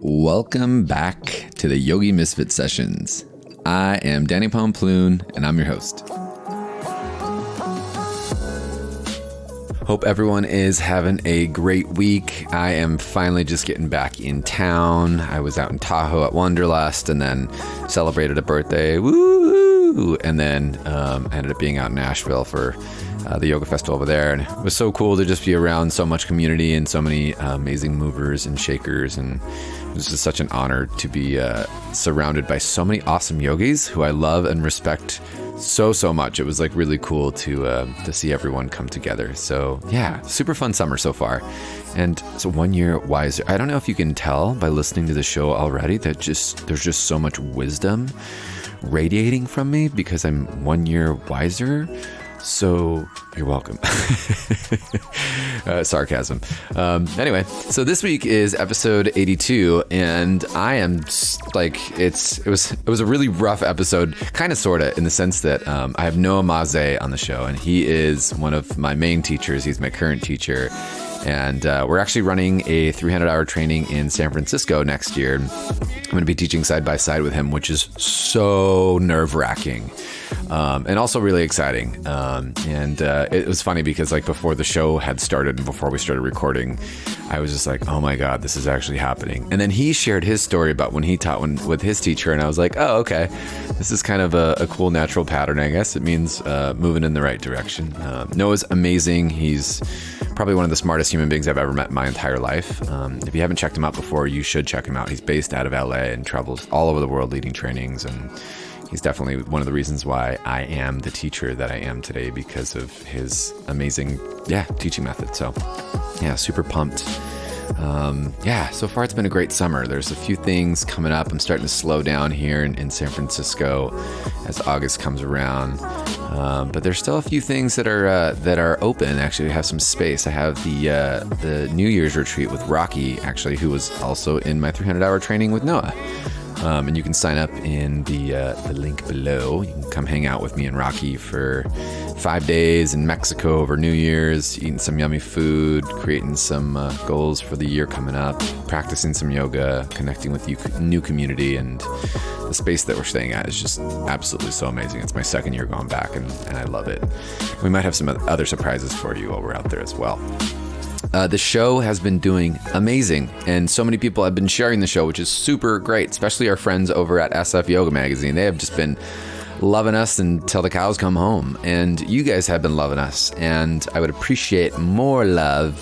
Welcome back to the Yogi Misfit Sessions. I am Danny Pomploon, and I'm your host. Hope everyone is having a great week. I am finally just getting back in town. I was out in Tahoe at Wanderlust and then celebrated a birthday. Woo! And then I ended up being out in Nashville for the yoga festival over there. And it was so cool to just be around so much community and so many amazing movers and shakers. And it was just such an honor to be surrounded by so many awesome yogis who I love and respect so much. It was like really cool to see everyone come together. So yeah, super fun summer so far. And so 1 year wiser. I don't know if you can tell by listening to the show already that there's just so much wisdom radiating from me because I'm 1 year wiser. So you're welcome. Sarcasm. Anyway, so this week is episode 82, and I am like, it was a really rough episode, kind of, sort of, in the sense that I have Noah Maze on the show, and he is one of my main teachers. He's my current teacher. And we're actually running a 300-hour training in San Francisco next year. I'm going to be teaching side by side with him, which is so nerve-wracking and also really exciting. And it was funny because like before the show had started and before we started recording, I was just like, oh my God, this is actually happening. And then he shared his story about when he taught with his teacher. And I was like, oh, okay, this is kind of a cool natural pattern, I guess. It means moving in the right direction. Noah's amazing. He's probably one of the smartest human beings I've ever met in my entire life. If you haven't checked him out before, you should check him out. He's based out of LA and travels all over the world leading trainings. And he's definitely one of the reasons why I am the teacher that I am today, because of his amazing, teaching method. So yeah, super pumped. So far it's been a great summer. There's a few things coming up. I'm starting to slow down here in San Francisco as August comes around. But there's still a few things that are open. Actually, I have some space. I have the New Year's retreat with Rocky, actually, who was also in my 300-hour training with Noah. And you can sign up in the link below. You can come hang out with me and Rocky for 5 days in Mexico over New Year's, eating some yummy food, creating some goals for the year coming up, practicing some yoga, connecting with new community, and the space that we're staying at is just absolutely so amazing. It's my second year going back, and I love it. We might have some other surprises for you while we're out there as well. The show has been doing amazing, and so many people have been sharing the show, which is super great, especially our friends over at SF Yoga Magazine. They have just been loving us until the cows come home, and you guys have been loving us, and I would appreciate more love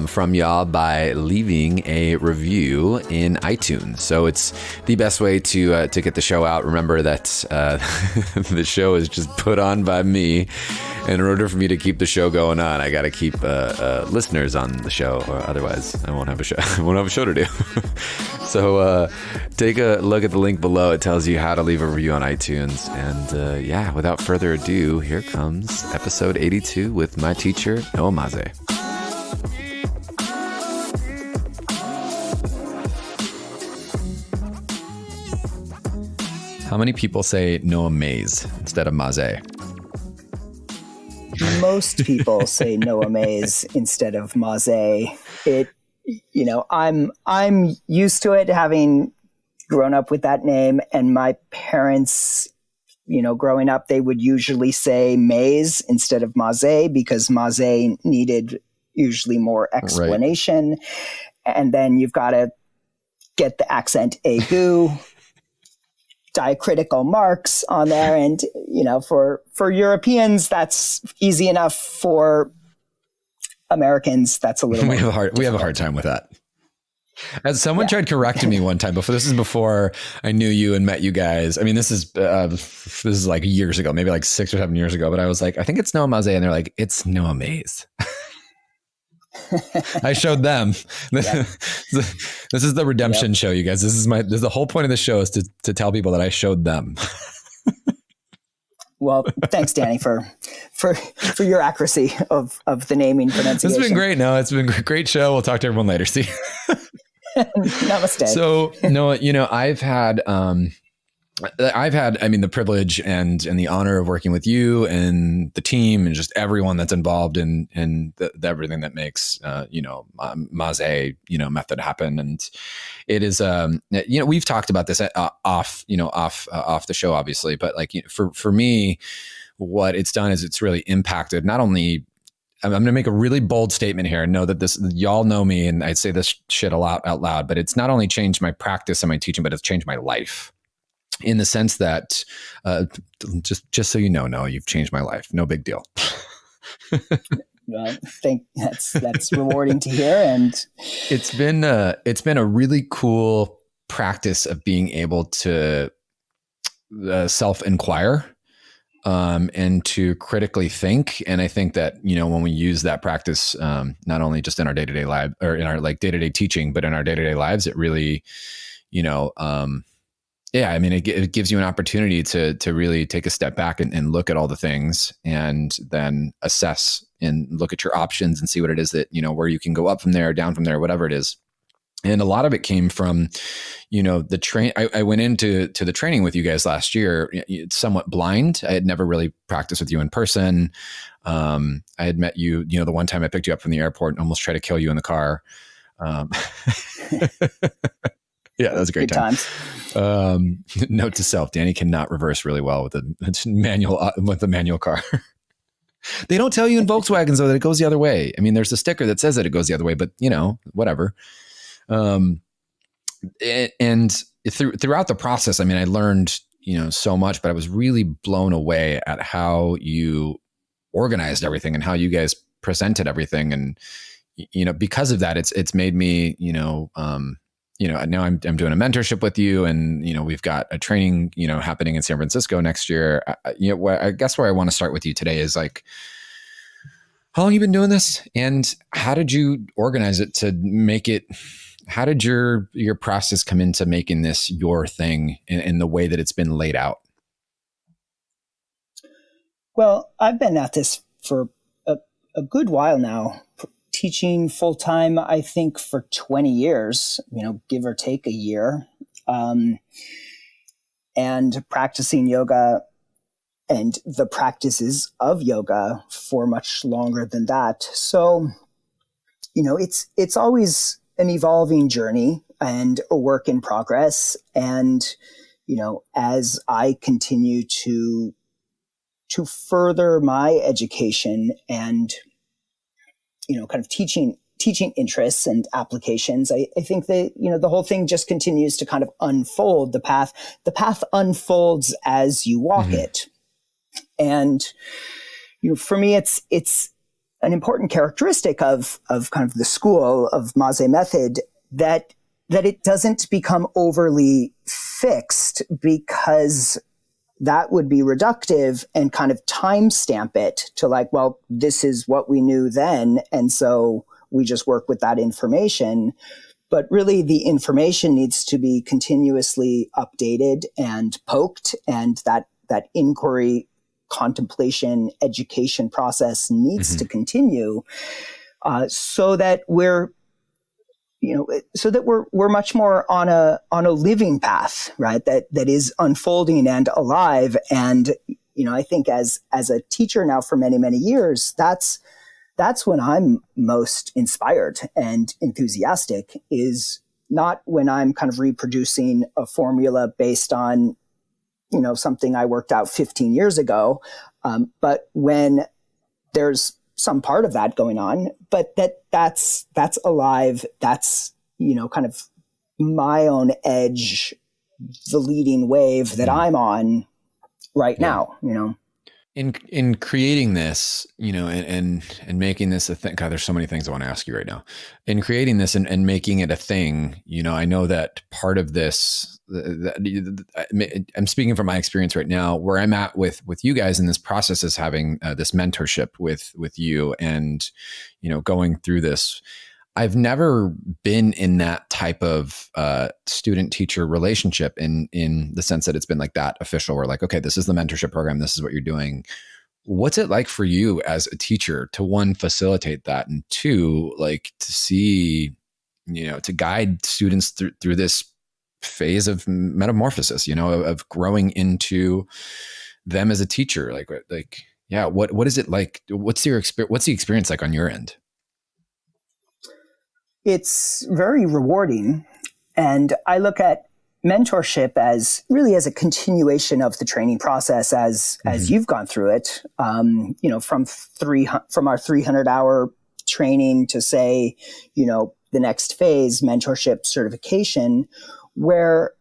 from y'all by leaving a review in iTunes. So it's the best way to get the show out. Remember that the show is just put on by me. And in order for me to keep the show going on, I got to keep listeners on the show, or otherwise I won't have a show. I won't have a show to do. So take a look at the link below. It tells you how to leave a review on iTunes. And without further ado, here comes episode 82 with my teacher, Noah Maze. How many people say Noah Maze instead of Maze? Most people say Noah Maze instead of Maze. I'm used to it, having grown up with that name, and my parents, growing up, they would usually say Maze instead of Maze because Maze needed usually more explanation. Right. And then you've got to get the accent aigu, diacritical marks on there. And, for Europeans, that's easy enough. For Americans, that's a little we have a hard time with that. As someone tried correcting me one time before, this is before I knew you and met you guys. I mean, this is like years ago, maybe like 6 or 7 years ago, but I was like, I think it's Noah Maze. And they're like, it's Noah Maze. I showed them. This is the redemption show, you guys. This is the whole point of the show, is to tell people that I showed them. Well, thanks, Danny, for your accuracy of the naming pronunciation. It's been great. No, it's been a great show. We'll talk to everyone later. See. Namaste. So, Noah, I've had I've had, I mean, the privilege and the honor of working with you and the team and just everyone that's involved in the everything that makes, Maze, method happen. And it is, we've talked about this off the show, obviously, but like for me, what it's done is it's really impacted not only, I'm going to make a really bold statement here and know that this, y'all know me and I say this shit a lot out loud, but it's not only changed my practice and my teaching, but it's changed my life in the sense that, just so you know, no, you've changed my life. No big deal. Well, I think that's rewarding to hear. And it's been a really cool practice of being able to self-inquire and to critically think. And I think that, when we use that practice, not only just in our day-to-day life or in our like day-to-day teaching, but in our day-to-day lives, it really, yeah, I mean, it gives you an opportunity to really take a step back and look at all the things and then assess and look at your options and see what it is that, where you can go up from there, down from there, whatever it is. And a lot of it came from, the train. I went into the training with you guys last year, somewhat blind. I had never really practiced with you in person. I had met you, the one time I picked you up from the airport and almost tried to kill you in the car. Yeah, that was a great time. Note to self: Danny cannot reverse really well with a manual car. They don't tell you in Volkswagens though that it goes the other way. I mean, there's a sticker that says that it goes the other way, but whatever. And throughout the process, I mean, I learned so much, but I was really blown away at how you organized everything and how you guys presented everything, and because of that, it's made me now I'm doing a mentorship with you, and we've got a training happening in San Francisco next year. I guess where I want to start with you today is like, how long have you been doing this, and how did you organize it to make it? How did your process come into making this your thing in the way that it's been laid out? Well, I've been at this for a good while now. Teaching full time, I think, for 20 years, give or take a year, and practicing yoga and the practices of yoga for much longer than that. So, it's always an evolving journey and a work in progress. And, as I continue to further my education and kind of teaching interests and applications, I think that, the whole thing just continues to kind of unfold. The path unfolds as you walk it. And, for me, it's an important characteristic of kind of the school of Maze method that it doesn't become overly fixed, because that would be reductive and kind of timestamp it to like, well, this is what we knew then. And so we just work with that information. But really, the information needs to be continuously updated and poked. And that inquiry, contemplation, education process needs to continue, so that we're much more on a living path, right? That is unfolding and alive. And, I think as a teacher now for many, many years, that's when I'm most inspired and enthusiastic, is not when I'm kind of reproducing a formula based on, something I worked out 15 years ago. But when there's some part of that going on, but that's alive. That's, kind of my own edge, the leading wave that I'm on right now, In creating this, and making this a thing. God, there's so many things I want to ask you right now. In creating this and making it a thing, I know that part of this, I'm speaking from my experience right now, where I'm at with you guys in this process is having this mentorship with you, and going through this. I've never been in that type of student-teacher relationship in the sense that it's been like that official. We're like, okay, this is the mentorship program. This is what you're doing. What's it like for you as a teacher to, one, facilitate that, and two, like to see, to guide students through this phase of metamorphosis, of growing into them as a teacher. Yeah, what is it like? What's the experience like on your end? It's very rewarding. And I look at mentorship as really as a continuation of the training process as you've gone through it, from our 300-hour training to, say, the next phase, mentorship certification, where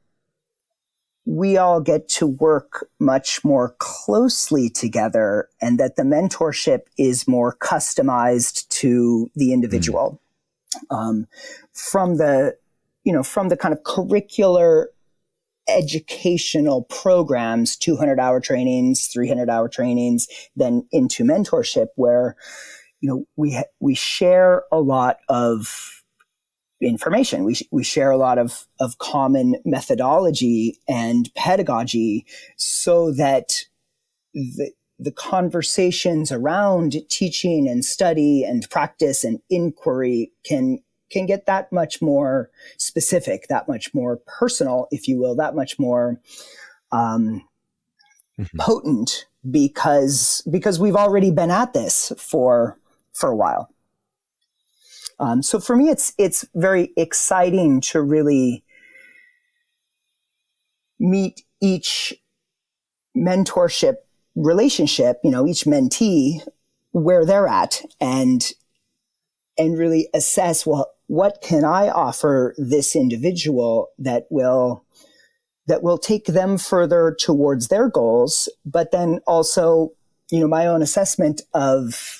we all get to work much more closely together, and that the mentorship is more customized to the individual. From the kind of curricular educational programs, 200-hour trainings, 300-hour trainings, then into mentorship, where we share a lot of information. We share a lot of common methodology and pedagogy, so that the conversations around teaching and study and practice and inquiry can get that much more specific, that much more personal, if you will, that much more potent, because we've already been at this for a while. So for me, it's very exciting to really meet each mentorship relationship, each mentee, where they're at, and really assess, well, what can I offer this individual that will take them further towards their goals, but then also, my own assessment of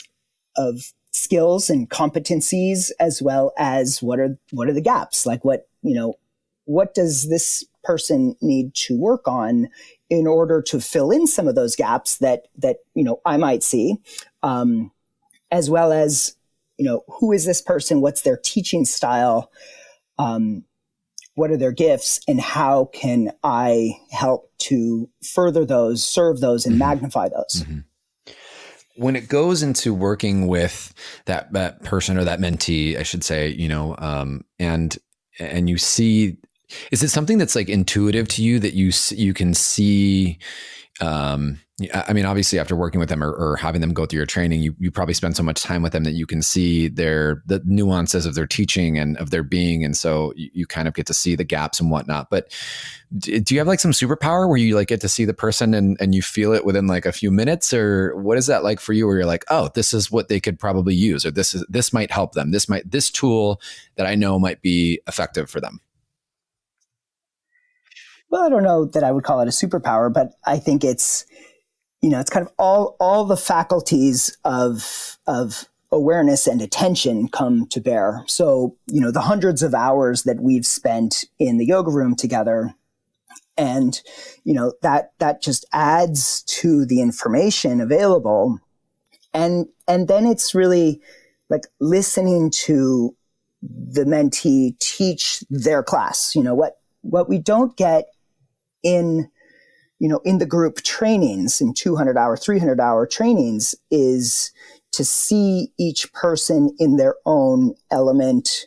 skills and competencies, as well as what are the gaps, like what does this person need to work on in order to fill in some of those gaps that I might see, as well as who is this person, what's their teaching style, what are their gifts, and how can I help to further those, serve those, and magnify those. When it goes into working with that person or that mentee, I should say, and you see, is it something that's like intuitive to you that you can see? I mean, obviously, after working with them or having them go through your training, you probably spend so much time with them that you can see the nuances of their teaching and of their being, and so you kind of get to see the gaps and whatnot. But do you have like some superpower where you like get to see the person and you feel it within like a few minutes, or what is that like for you? Where you're like, oh, this is what they could probably use, or this might help them. This tool that I know might be effective for them. Well, I don't know that I would call it a superpower, but I think it's kind of all the faculties of awareness and attention come to bear. So, the hundreds of hours that we've spent in the yoga room together, and, that just adds to the information available. And then it's really like listening to the mentee teach their class. What we don't get in the group trainings, in 200-hour, 300-hour trainings, is to see each person in their own element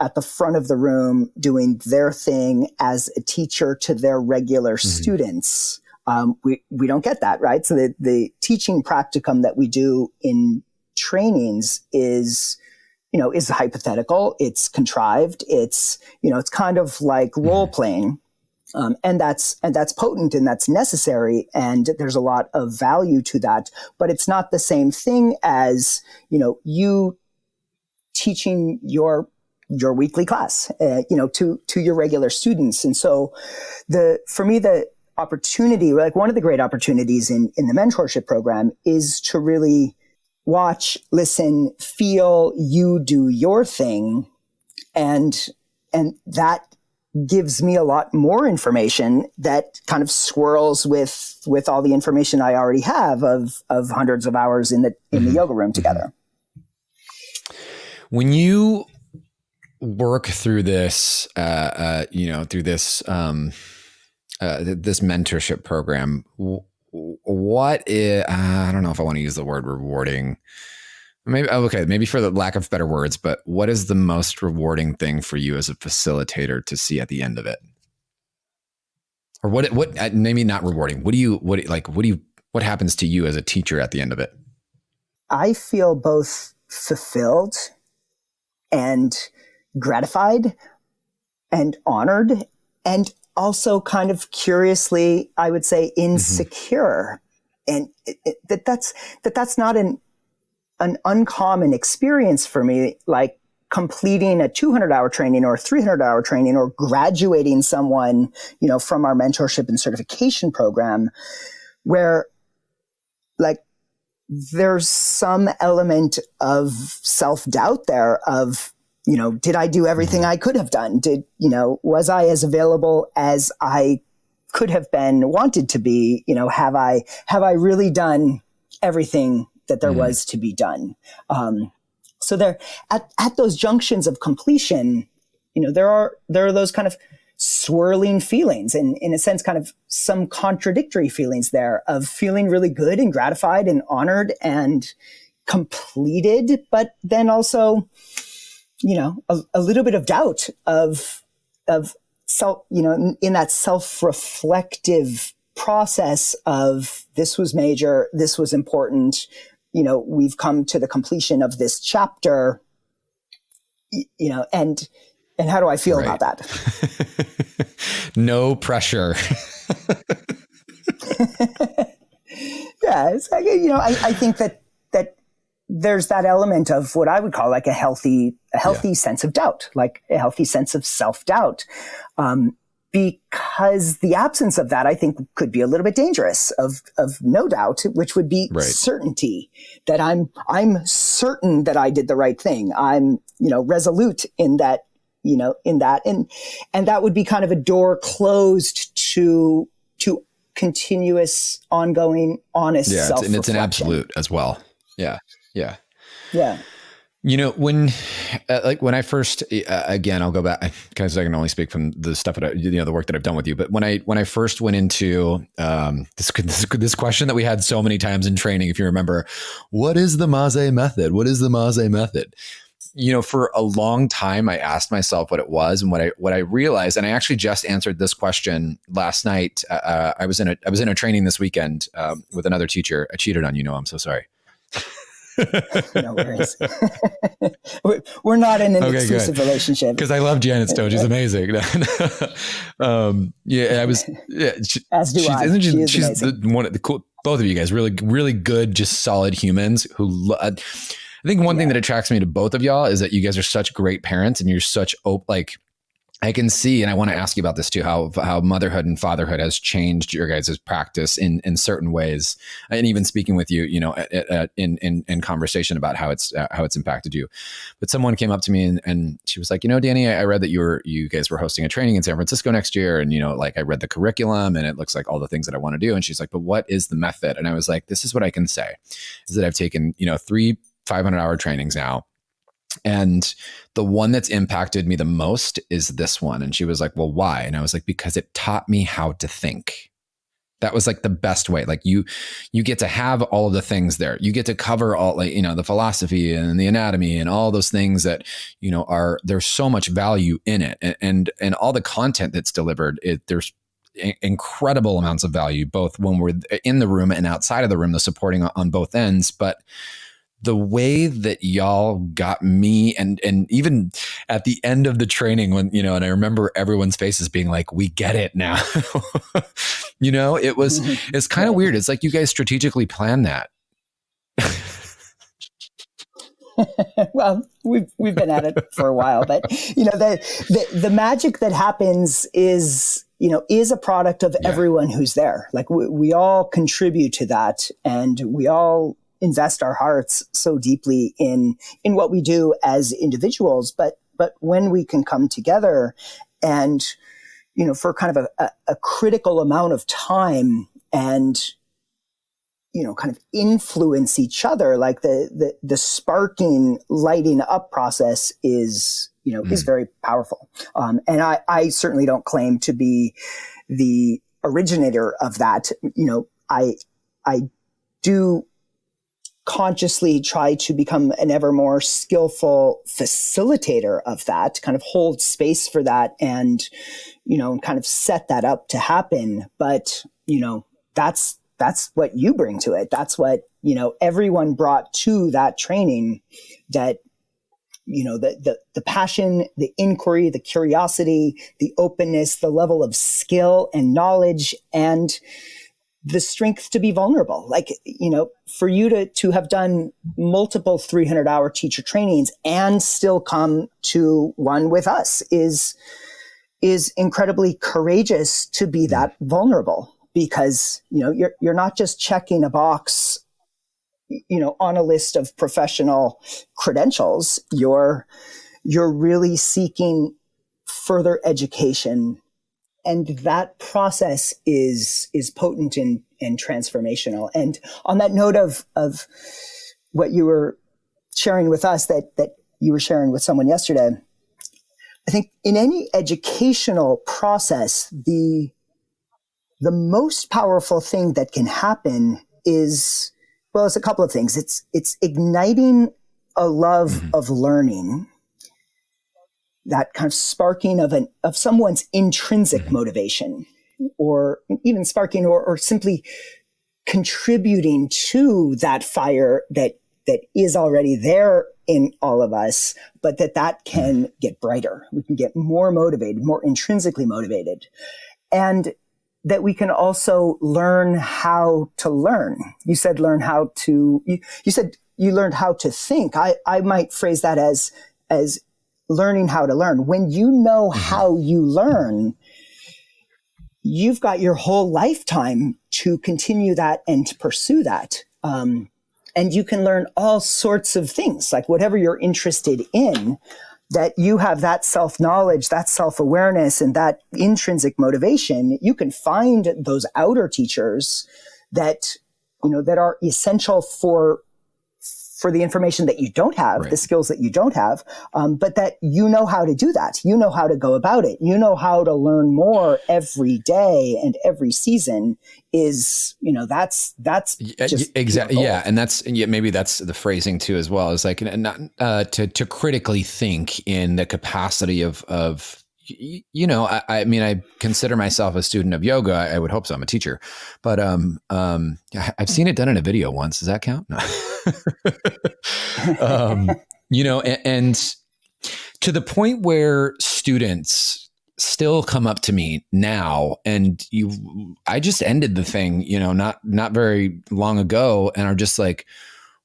at the front of the room doing their thing as a teacher to their regular students. We don't get that, right? So the teaching practicum that we do in trainings is hypothetical, it's contrived, it's kind of like role playing. And that's potent, and that's necessary, and there's a lot of value to that. But it's not the same thing as you teaching your weekly class, to your regular students. And so for me, the opportunity, like one of the great opportunities in the mentorship program, is to really watch, listen, feel you do your thing, and that gives me a lot more information that kind of swirls with all the information I already have of hundreds of hours in the yoga room together. When you work through this, this mentorship program, what is, I don't know if I want to use the word rewarding. Maybe for the lack of better words, but what is the most rewarding thing for you as a facilitator to see at the end of it? Or what maybe not rewarding. What happens to you as a teacher at the end of it? I feel both fulfilled and gratified and honored, and also kind of curiously, I would say, insecure. And that's not an uncommon experience for me, like completing a 200-hour training or a 300-hour training or graduating someone, from our mentorship and certification program, where like there's some element of self-doubt there of, did I do everything I could have done? Was I as available as I could have been, wanted to be? Have I really done everything that there was to be done? So there, at those junctions of completion, there are those kind of swirling feelings, and in a sense, kind of some contradictory feelings there of feeling really good and gratified and honored and completed, but then also, a little bit of doubt of self, in that self-reflective process of this was major, this was important, we've come to the completion of this chapter, and how do I feel about that? No pressure. Yeah, it's like, I think that there's that element of what I would call like a healthy sense of doubt, like a healthy sense of self-doubt. Because the absence of that, I think, could be a little bit dangerous of no doubt, which would be certainty that I'm certain that I did the right thing. I'm, resolute in that, and that would be kind of a door closed to continuous, ongoing, honest self-reflection. And it's an absolute as well. Yeah. Yeah. Yeah. When I first, again, I'll go back because I can only speak from the stuff that the work that I've done with you. But when I first went into this question that we had so many times in training, if you remember, what is the Maze method? What is the Maze method? For a long time, I asked myself what it was, and what I realized, and I actually just answered this question last night. I was in a training this weekend with another teacher. I cheated on you. I'm so sorry. No worries. We're not in an exclusive relationship. Because I love Janet Stone. She's amazing. I was. Yeah, as do I. She's one of the cool. Both of you guys, really, really good, just solid humans who. I think one thing that attracts me to both of y'all is that you guys are such great parents, and you're such I can see, and I want to ask you about this too, how motherhood and fatherhood has changed your guys' practice in certain ways, and even speaking with you, in conversation about how it's impacted you. But someone came up to me and she was like, Danny, I read that you guys were hosting a training in San Francisco next year, and I read the curriculum, and it looks like all the things that I want to do. And she's like, but what is the method? And I was like, this is what I can say, is that I've taken 3 500-hour trainings now. And the one that's impacted me the most is this one. And she was like, well, why? And I was like, because it taught me how to think. That was like the best way. Like you get to have all of the things there. You get to cover all, the philosophy and the anatomy and all those things that, there's so much value in it. And all the content that's delivered, there's incredible amounts of value, both when we're in the room and outside of the room, the supporting on both ends. But the way that y'all got me, and even at the end of the training when, and I remember everyone's faces being like, we get it now. It's kind of weird. It's like you guys strategically planned that. Well, we've been at it for a while, but the magic that happens is a product of everyone who's there. Like we all contribute to that, and we all invest our hearts so deeply in what we do as individuals. But when we can come together and, for kind of a critical amount of time and, kind of influence each other, like the sparking, lighting up process is very powerful. And I certainly don't claim to be the originator of that. I do consciously try to become an ever more skillful facilitator of that, kind of hold space for that and, kind of set that up to happen. But, that's what you bring to it. That's what, everyone brought to that training, that, the passion, the inquiry, the curiosity, the openness, the level of skill and knowledge, and the strength to be vulnerable. Like, for you to have done multiple 300-hour teacher trainings and still come to one with us is incredibly courageous to be that vulnerable, because, you're not just checking a box, on a list of professional credentials. You're really seeking further education. And that process is potent and transformational. And on that note of what you were sharing with us, that you were sharing with someone yesterday, I think in any educational process, the most powerful thing that can happen is, well, it's a couple of things. It's igniting a love of learning, that kind of sparking of someone's intrinsic motivation, or even sparking or simply contributing to that fire that is already there in all of us, but that can get brighter. We can get more motivated, more intrinsically motivated. And that we can also learn how to learn. You said you said you learned how to think. I might phrase that as learning how to learn. When you know how you learn, you've got your whole lifetime to continue that and to pursue that. And you can learn all sorts of things, like whatever you're interested in, that you have that self-knowledge, that self-awareness, and that intrinsic motivation. You can find those outer teachers that, that are essential for the information that you don't have, right, the skills that you don't have, but that how to do that. How to go about it. How to learn more every day and every season is, that's just exactly. Yeah. And maybe that's the phrasing too, as well, is like, not to critically think in the capacity of, I mean, I consider myself a student of yoga. I would hope so. I'm a teacher, but I've seen it done in a video once. Does that count? No. And to the point where students still come up to me now, and I just ended the thing, not very long ago, and are just like,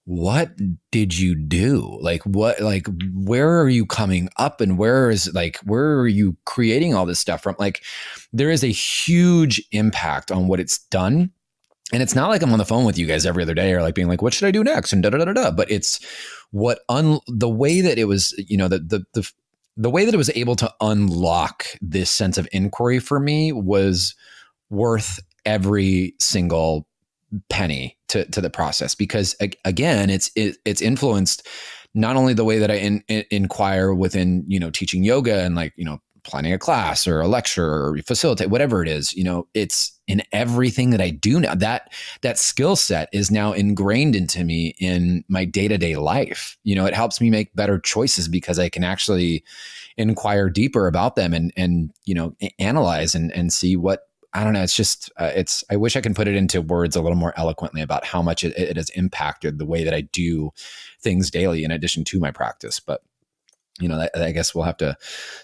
what did you do? Where are you coming up, and where are you creating all this stuff from? Like, there is a huge impact on what it's done. And it's not like I'm on the phone with you guys every other day, or like being like, what should I do next? And but it's the way that it was, the way that it was able to unlock this sense of inquiry for me was worth every single penny to the process, because again, it's influenced not only the way that I inquire within, teaching yoga and planning a class or a lecture or facilitate, whatever it is, it's in everything that I do now. That skill set is now ingrained into me in my day-to-day life. It helps me make better choices because I can actually inquire deeper about them and analyze and see what, I don't know. It's just, I wish I can put it into words a little more eloquently about how much it has impacted the way that I do things daily in addition to my practice. But I guess we'll have to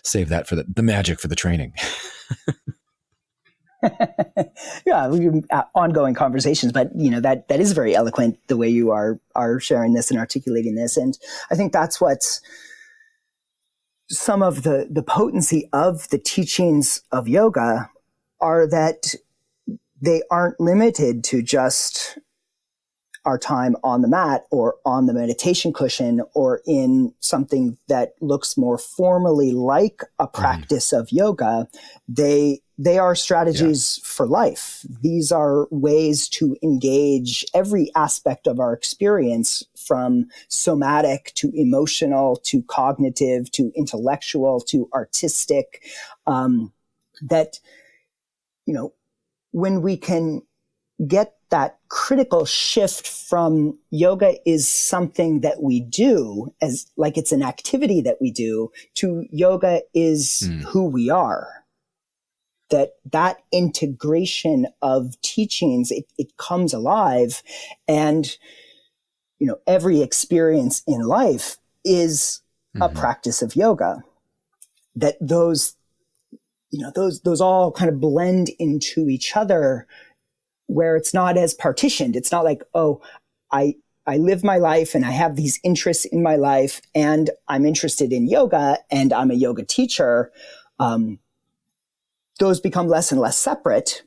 save that for the magic for the training. Yeah, ongoing conversations, but that is very eloquent, the way you are sharing this and articulating this. And I think that's what's some of the potency of the teachings of yoga are, that they aren't limited to just our time on the mat or on the meditation cushion or in something that looks more formally like a practice of yoga. They are strategies for life. These are ways to engage every aspect of our experience, from somatic to emotional to cognitive to intellectual to artistic, that, when we can get that critical shift from yoga is something that we do as like it's an activity that we do to yoga is who we are. That integration of teachings, it comes alive, and every experience in life is a practice of yoga. That those all kind of blend into each other, where it's not as partitioned. It's not like, oh, I live my life and I have these interests in my life and I'm interested in yoga and I'm a yoga teacher. Those become less and less separate,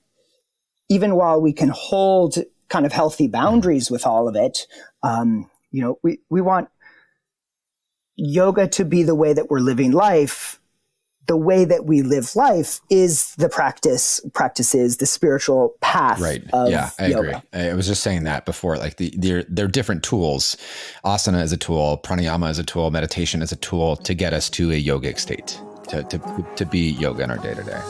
even while we can hold kind of healthy boundaries with all of it. We want yoga to be the way that we're living life. The way that we live life is the practices, the spiritual path. Right. Of yeah, I yoga. agree. I was just saying that before, like they're different tools. Asana is a tool, pranayama is a tool, meditation is a tool to get us to a yogic state, to be yoga in our day to day.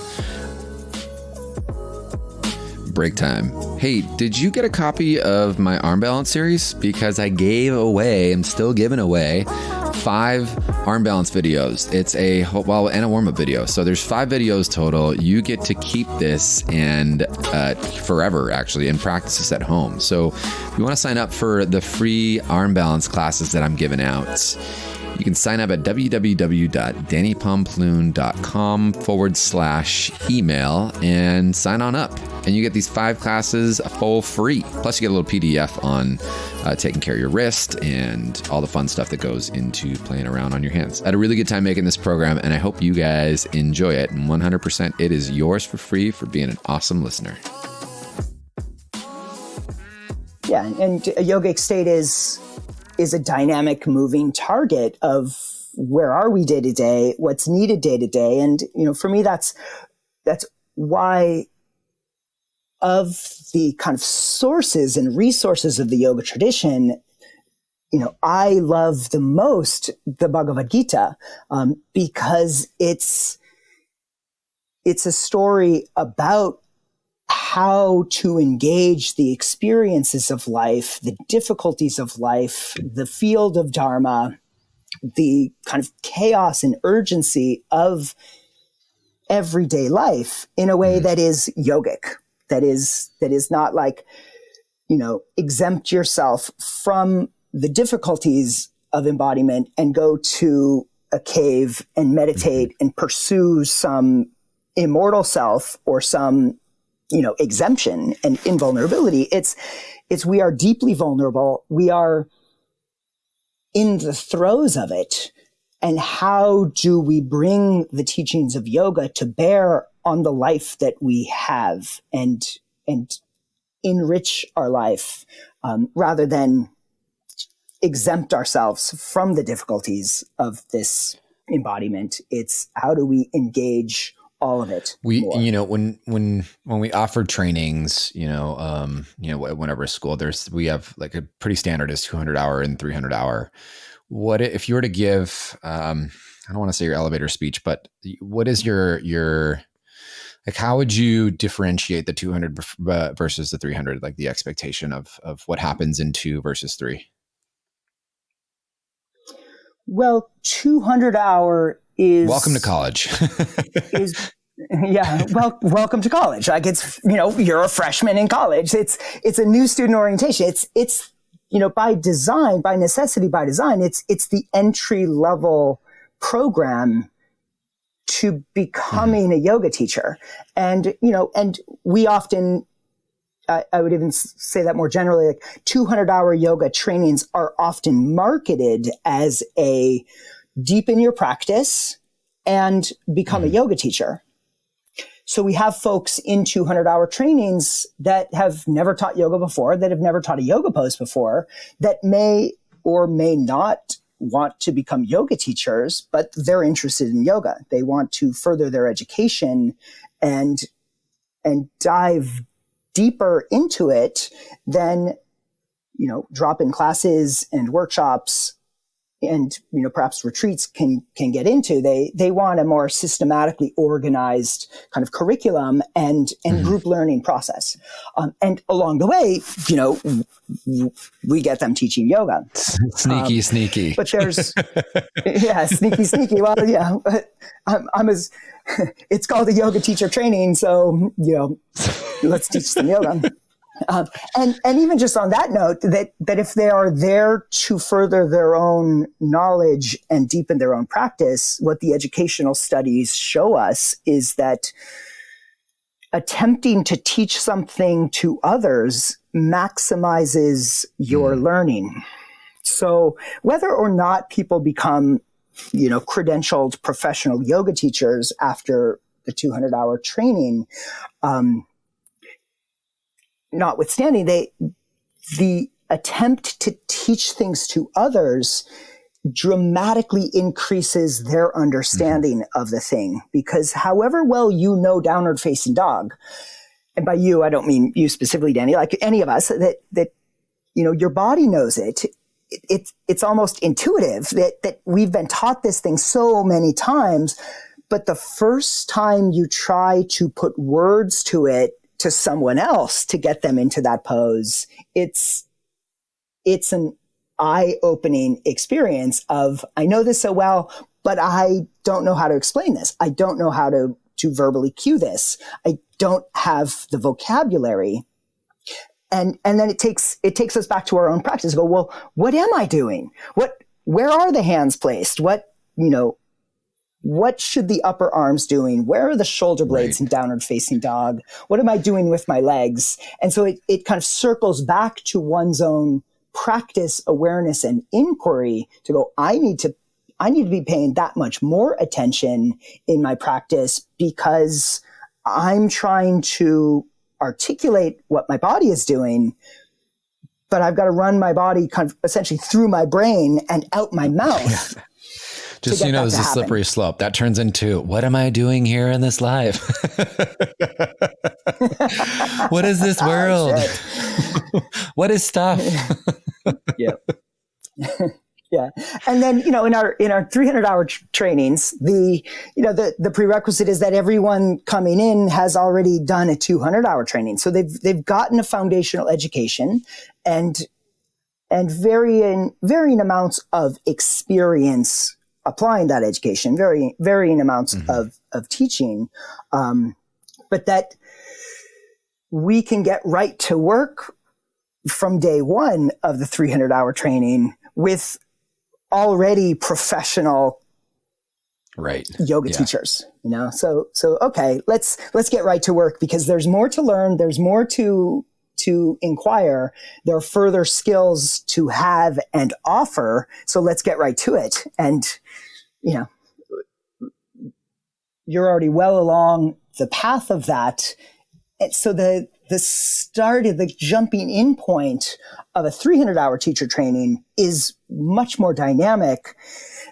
Break time. Hey, did you get a copy of my arm balance series? Because I'm still giving away 5 arm balance videos. It's and a warm-up video. So there's 5 videos total. You get to keep this and forever, actually, and practice this at home. So if you want to sign up for the free arm balance classes that I'm giving out, you can sign up at www.dannypomploon.com/email and sign on up. And you get these 5 classes full free. Plus you get a little PDF on taking care of your wrist and all the fun stuff that goes into playing around on your hands. I had a really good time making this program, and I hope you guys enjoy it. And 100% it is yours for free for being an awesome listener. Yeah, and a yogic state is a dynamic moving target of where are we day to day, what's needed day to day. And, for me, that's why of the kind of sources and resources of the yoga tradition, I love the most the Bhagavad Gita, because it's a story about how to engage the experiences of life, the difficulties of life, the field of dharma, the kind of chaos and urgency of everyday life in a way that is yogic, that is not like, exempt yourself from the difficulties of embodiment and go to a cave and meditate and pursue some immortal self or some exemption and invulnerability. It's we are deeply vulnerable. We are in the throes of it. And how do we bring the teachings of yoga to bear on the life that we have and enrich our life, rather than exempt ourselves from the difficulties of this embodiment? It's how do we engage all of it more? When we offer trainings, whenever a school, we have like a pretty standard is 200-hour and 300-hour. What if you were to give, I don't want to say your elevator speech, but what is your like, how would you differentiate the 200 versus the 300, like the expectation of what happens in 2 versus 3? Well, 200-hour is welcome to college. Welcome to college. Like it's, you're a freshman in college. It's a new student orientation. It's by design, by necessity, by design, it's the entry level program to becoming a yoga teacher. And, and we often, I would even say that more generally, like 200-hour yoga trainings are often marketed as a deepen your practice and become a yoga teacher. So we have folks in 200-hour trainings that have never taught yoga before, that have never taught a yoga pose before, that may or may not want to become yoga teachers, but they're interested in yoga. They want to further their education and dive deeper into it than, drop-in classes and workshops and perhaps retreats can get into, they want a more systematically organized kind of curriculum and group learning process. And along the way, we get them teaching yoga. Sneaky. But there's sneaky. Well, yeah, it's called a yoga teacher training, so let's teach them yoga. And even just on that note, that if they are there to further their own knowledge and deepen their own practice, what the educational studies show us is that attempting to teach something to others maximizes your learning. So whether or not people become, credentialed professional yoga teachers after the 200-hour training, notwithstanding, the attempt to teach things to others dramatically increases their understanding of the thing. Because however well downward facing dog, and by you, I don't mean you specifically, Danny, like any of us, that your body knows it. It's almost intuitive that we've been taught this thing so many times, but the first time you try to put words to it, to someone else to get them into that pose, it's an eye-opening experience of, I know this so well, but I don't know how to explain this. I don't know how to verbally cue this. I don't have the vocabulary. And then it takes us back to our own practice. Go, well, what am I doing? Where are the hands placed? What should the upper arms doing? Where are the shoulder blades in downward facing dog? What am I doing with my legs? And so it kind of circles back to one's own practice, awareness, and inquiry to go, I need to be paying that much more attention in my practice because I'm trying to articulate what my body is doing, but I've got to run my body kind of essentially through my brain and out my mouth. Yeah. Just, it's a slippery slope that turns into, what am I doing here in this life? What is this world? What is stuff? Yeah. Yeah. And then, in our 300-hour trainings, the prerequisite is that everyone coming in has already done a 200-hour training. So they've gotten a foundational education and varying amounts of experience applying that education, varying amounts of teaching, but that we can get right to work from day one of the 300-hour training with already professional yoga teachers, So okay, let's get right to work because there's more to learn. There's more to inquire. There are further skills to have and offer. So let's get right to it. And, you're already well along the path of that. And so the start of the jumping in point of a 300-hour teacher training is much more dynamic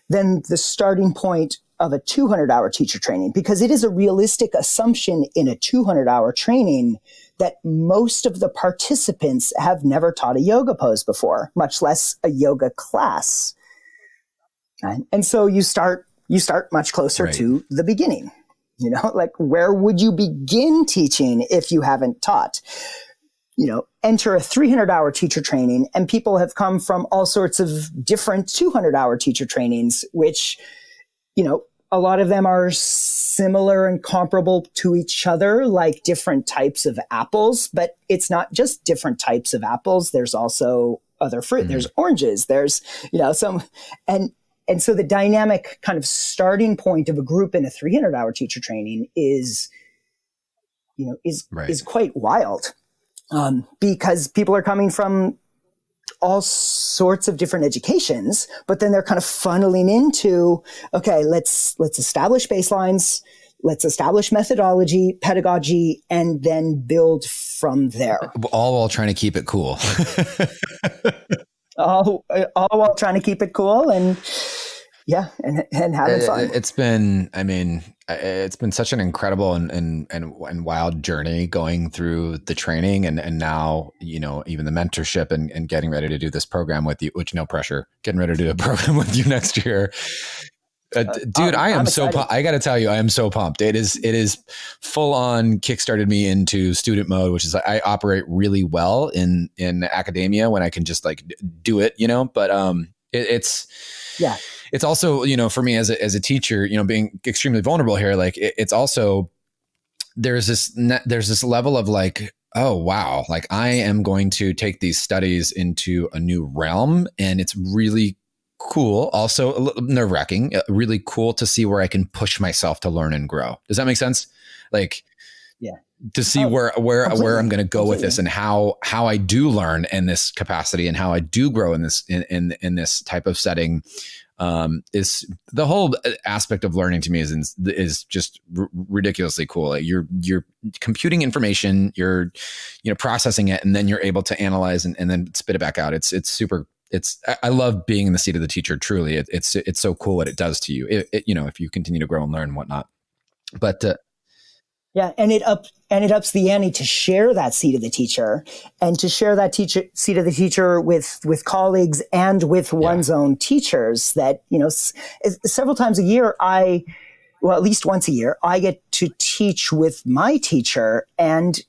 than the starting point of a 200-hour teacher training, because it is a realistic assumption in a 200-hour training that most of the participants have never taught a yoga pose before, much less a yoga class. And so you start much closer to the beginning. Like where would you begin teaching if you haven't taught? Enter a 300-hour teacher training, and people have come from all sorts of different 200-hour teacher trainings, which, a lot of them are similar and comparable to each other, like different types of apples, but it's not just different types of apples. There's also other fruit. There's oranges. There's, some, and so the dynamic kind of starting point of a group in a 300-hour teacher training is quite wild, because people are coming from all sorts of different educations, but then they're kind of funneling into, okay, let's establish baselines, let's establish methodology, pedagogy, and then build from there. All while trying to keep it cool. all while trying to keep it cool. And Yeah, and having fun. It's been, I mean, it's been such an incredible and wild journey going through the training and now, you know, even the mentorship and getting ready to do this program with you, which no pressure, getting ready to do a program with you next year. Dude, I am so pumped. I got to tell you, I am so pumped. It is full on kickstarted me into student mode, which is I operate really well in academia when I can just like do it, you know, but it's Yeah. It's also, you know, for me as a teacher, you know, being extremely vulnerable here, like it's also, there's this level of like, oh, wow, like I am going to take these studies into a new realm. And it's really cool. Also a little nerve wracking, really cool to see where I can push myself to learn and grow. Does that make sense? Like, Yeah. To see where I'm going to go with this and how I do learn in this capacity and how I do grow in this in this type of setting, is the whole aspect of learning to me is just ridiculously cool. Like you're computing information, you're, you know, processing it, and then you're able to analyze and then spit it back out. It's super. I love being in the seat of the teacher. Truly, it's so cool what it does to you. You know, if you continue to grow and learn and whatnot. But yeah, and it ups the ante to share that seat of the teacher and to share that seat of the teacher with colleagues and with one's own teachers. That, you know, several times a year, at least once a year, I get to teach with my teacher, and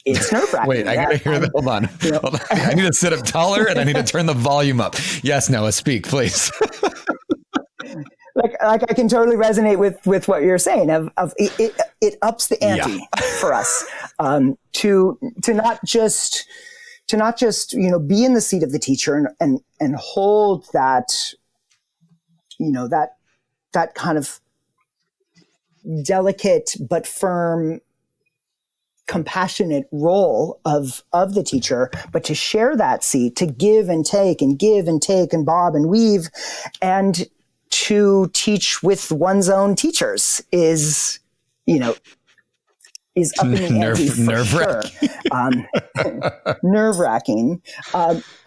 it's nerve-wracking. Wait, I gotta hear that. Hold on. You know, hold on. I need to sit up taller and I need to turn the volume up. Yes, Noah, speak, please. Like I can totally resonate with what you're saying. It ups the ante for us to not just you know, be in the seat of the teacher and hold that, you know, that kind of delicate but firm, compassionate role of the teacher, but to share that seat, to give and take and bob and weave, and to teach with one's own teachers is, you know, is upping the ante for sure. Nerve-wracking,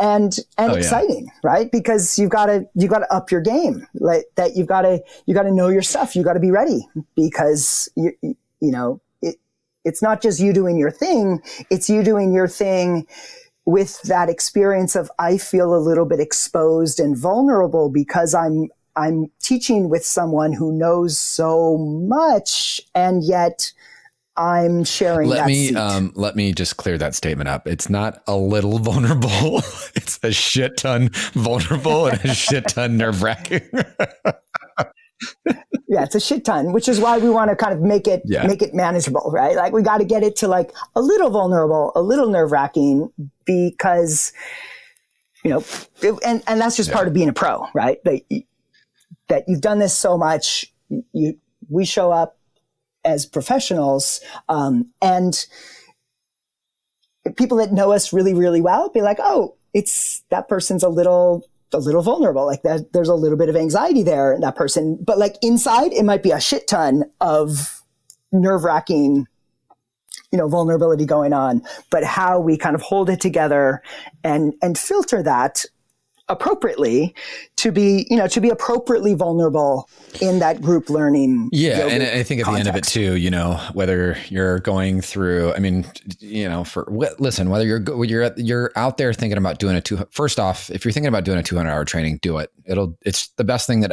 and exciting, right? Because you gotta up your game. Like that, you gotta know your stuff. You gotta be ready, because you know, it's not just you doing your thing. It's you doing your thing with that experience of, I feel a little bit exposed and vulnerable because I'm teaching with someone who knows so much, and yet I'm sharing that seat. Let me just clear that statement up. It's not a little vulnerable. It's a shit ton vulnerable and a shit ton nerve-wracking. Yeah, it's a shit ton, which is why we want to kind of make it manageable, right? Like we got to get it to like a little vulnerable, a little nerve-wracking, because, you know, and that's just part of being a pro, right? That you've done this so much, we show up as professionals, and people that know us really, really well be like, oh, it's that person's a little vulnerable, like that. There's a little bit of anxiety there in that person, but like inside, it might be a shit ton of nerve-wracking, you know, vulnerability going on. But how we kind of hold it together and filter that appropriately to be appropriately vulnerable in that group learning. Yeah. And I think at the end of it too, you know, whether you're going through, I mean, you know, listen, whether you're out there thinking about doing first off, if you're thinking about doing a 200-hour training, do it. It's the best thing that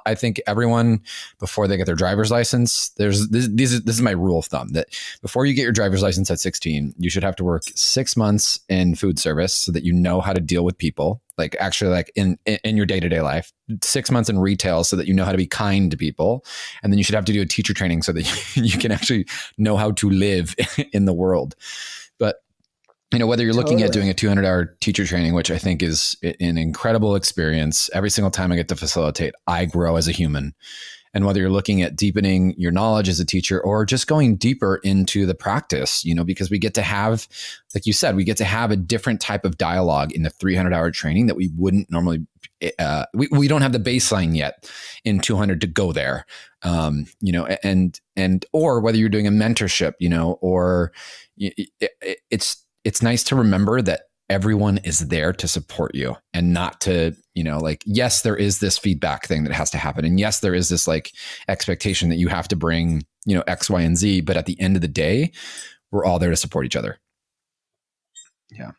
I think everyone, before they get their driver's license, this is my rule of thumb, that before you get your driver's license at 16, you should have to work 6 months in food service so that you know how to deal with people. Like actually like in your day-to-day life, 6 months in retail so that you know how to be kind to people. And then you should have to do a teacher training so that you can actually know how to live in the world. But, you know, whether you're looking at doing a 200-hour teacher training, which I think is an incredible experience, every single time I get to facilitate, I grow as a human. And whether you're looking at deepening your knowledge as a teacher or just going deeper into the practice, you know, because we get to have, like you said, we get to have a different type of dialogue in the 300-hour training that we wouldn't normally, we don't have the baseline yet in 200 to go there, you know, or whether you're doing a mentorship, you know, or it's nice to remember that everyone is there to support you and not to, like, yes, there is this feedback thing that has to happen. And yes, there is this like expectation that you have to bring, X, Y, and Z. But at the end of the day, we're all there to support each other. Yeah.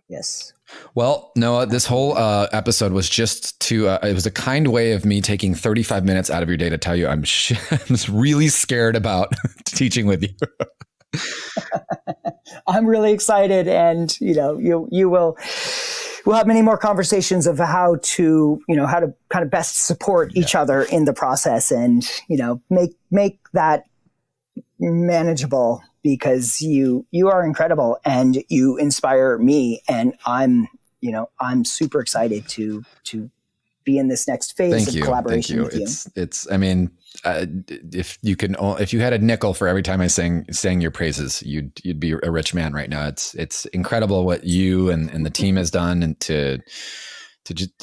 Yes. Well, Noah, this whole episode was just it was a kind way of me taking 35 minutes out of your day to tell you I'm really scared about teaching with you. I'm really excited, and we'll have many more conversations of how to kind of best support each other in the process, and make that manageable, because you are incredible and you inspire me, and I'm super excited to be in this next phase of collaboration with you. It's I mean, if you had a nickel for every time I sang your praises, you'd be a rich man right now. It's incredible what you and the team has done, and to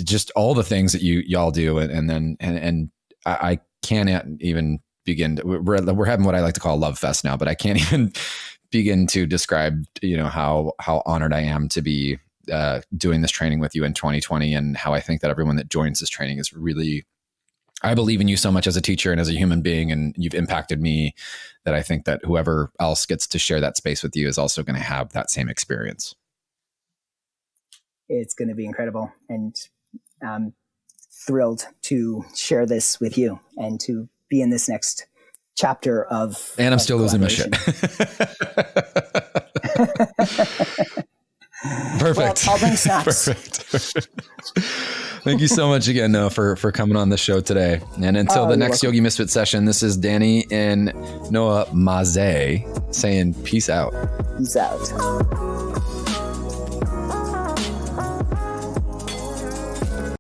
just all the things that y'all do, and I can't even begin to, we're having what I like to call a love fest now, but I can't even begin to describe how honored I am to be doing this training with you in 2020, and how I think that everyone that joins this training is really, I believe in you so much as a teacher and as a human being, and you've impacted me, that I think that whoever else gets to share that space with you is also going to have that same experience. It's going to be incredible, and I'm thrilled to share this with you and to be in this next chapter of. And I'm still losing my shit. Perfect. Well, I'll bring snacks. Perfect. Thank you so much again, Noah, for coming on the show today. And until the next Yogi Misfit session, this is Danny and Noah Maze saying peace out. Peace out.